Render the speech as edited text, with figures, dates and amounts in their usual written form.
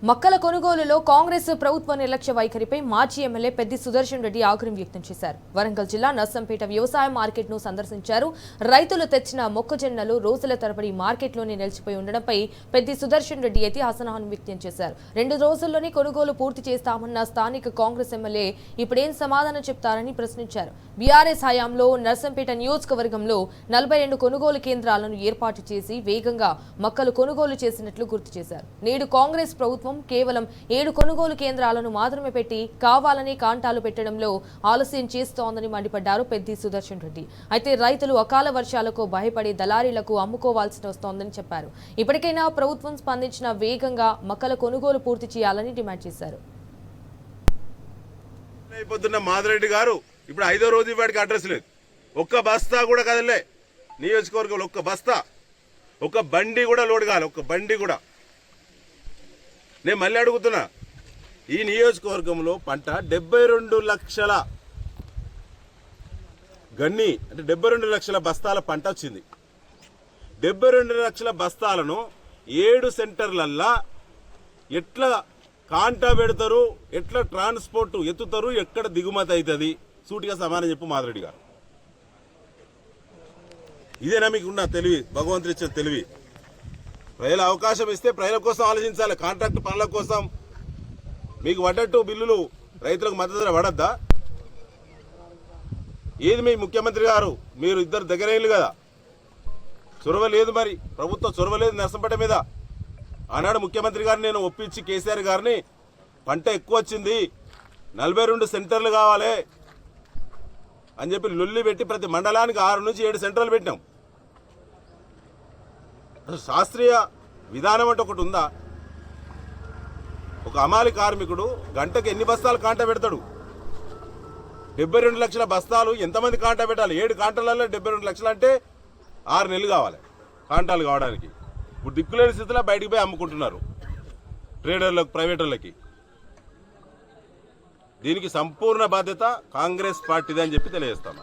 మక్కల కొనుగోలులో కాంగ్రెస్ ప్రభుత్వ నిర్లక్ష్య వైఖరిపై మాజీ ఎమ్మెల్యే పెద్ది సుదర్శన్ రెడ్డి ఆగ్రహం వ్యక్తం చేశారు. వరంగల్ జిల్లా నర్సంపేట వ్యవసాయ మార్కెట్ను సందర్శించారు. రైతులు తెచ్చిన మొక్కజొన్నలు రోజుల తరబడి మార్కెట్లోనే నిలిచిపోయి ఉండడంపై పెద్ది సుదర్శన్ రెడ్డి అయితే అసహనం వ్యక్తం చేశారు. 2 రోజుల్లోనే కొనుగోలు పూర్తి చేస్తామన్న స్థానిక కాంగ్రెస్ ఎమ్మెల్యే ఇప్పుడేం సమాధానం చెప్తారని ప్రశ్నించారు. బీఆర్ఎస్ హయాంలో నర్సంపేట నియోజకవర్గంలో 42 కొనుగోలు కేంద్రాలను ఏర్పాటు చేసి వేగంగా మక్కలు కొనుగోలు చేసినట్లు గుర్తు చేశారు. నేడు కాంగ్రెస్ ప్రభుత్వం కేవలం 7 కొనుగోలు కేంద్రాలను మాత్రమే పెట్టి కావాలని కాంటాలు పెట్టడంలో ఆలస్యం చేస్తోందని మండిపడ్డారు పెద్ది సుదర్శన్ రెడ్డి. అయితే రైతులు అకాల వర్షాలకు భయపడి దళారీలకు అమ్ముకోవాల్సి వస్తోందని చెప్పారు. ఇప్పటికైనా ప్రభుత్వం స్పందించిన వేగంగా మక్కల కొనుగోలు పూర్తి చేయాలని డిమాండ్ చేశారు. మాధరెడ్డి గారు ఇప్పుడు 5వ రోజు వాడికి అడ్రస్ లేదు. ఒక్క బస్తా కూడా కదలే నియోజకవర్గంలో, ఒక్క బస్తా, ఒక బండి కూడా లోడ్ కావాలి, ఒక్క బండి కూడా. నేను మళ్ళీ అడుగుతున్నా, ఈ నియోజకవర్గంలో పంట 72 లక్షల గన్ని అంటే 72 లక్షల బస్తాల పంట వచ్చింది. 72 లక్షల బస్తాలను 7 సెంటర్లల్లా ఎట్లా కాంటా పెడతారు, ఎట్లా ట్రాన్స్పోర్ట్ ఎత్తుతారు, ఎక్కడ దిగుమతి అవుతుంది? సూటిగా సమానం చెప్పు మాధరెడ్డి గారు. ఇదేనా మీకున్న తెలివి, భగవంతుడు ఇచ్చిన తెలివి? ప్రజల అవకాశం ఇస్తే ప్రజల కోసం ఆలోచించాలి. కాంట్రాక్ట్ పనుల కోసం మీకు పడ్డట్టు బిల్లులు రైతులకు మద్దతు ధర పడద్దా? ఏది మీ ముఖ్యమంత్రి గారు, మీరు ఇద్దరు దగ్గరేళ్ళు కదా, చొరవ లేదు, మరి ప్రభుత్వం చొరవ లేదు నర్సంపేట మీద. ఆనాడు ముఖ్యమంత్రి గారిని నేను ఒప్పించి కేసీఆర్ గారిని పంట ఎక్కువ వచ్చింది, 42 సెంటర్లు కావాలి అని చెప్పి లొల్లి పెట్టి ప్రతి మండలానికి 6 నుంచి 7 సెంటర్లు పెట్టినాం. శాస్త్రీయ విధానం అంటే ఒకటి ఉందా? ఒక అమాలి కార్మికుడు గంటకు ఎన్ని బస్తాలు కాంటా పెడతాడు? 72 లక్షల బస్తాలు ఎంతమంది కాంటా పెట్టాలి? 7 కాంటాలలో 72 లక్షలు అంటే 6 నెలలు కావాలి కాంటాలు కావడానికి. ఇప్పుడు దిక్కులేని స్థితిలో బయటికి పోయి అమ్ముకుంటున్నారు ట్రేడర్లకు, ప్రైవేటర్లకి. దీనికి సంపూర్ణ బాధ్యత కాంగ్రెస్ పార్టీదే అని చెప్పి తెలియజేస్తాను.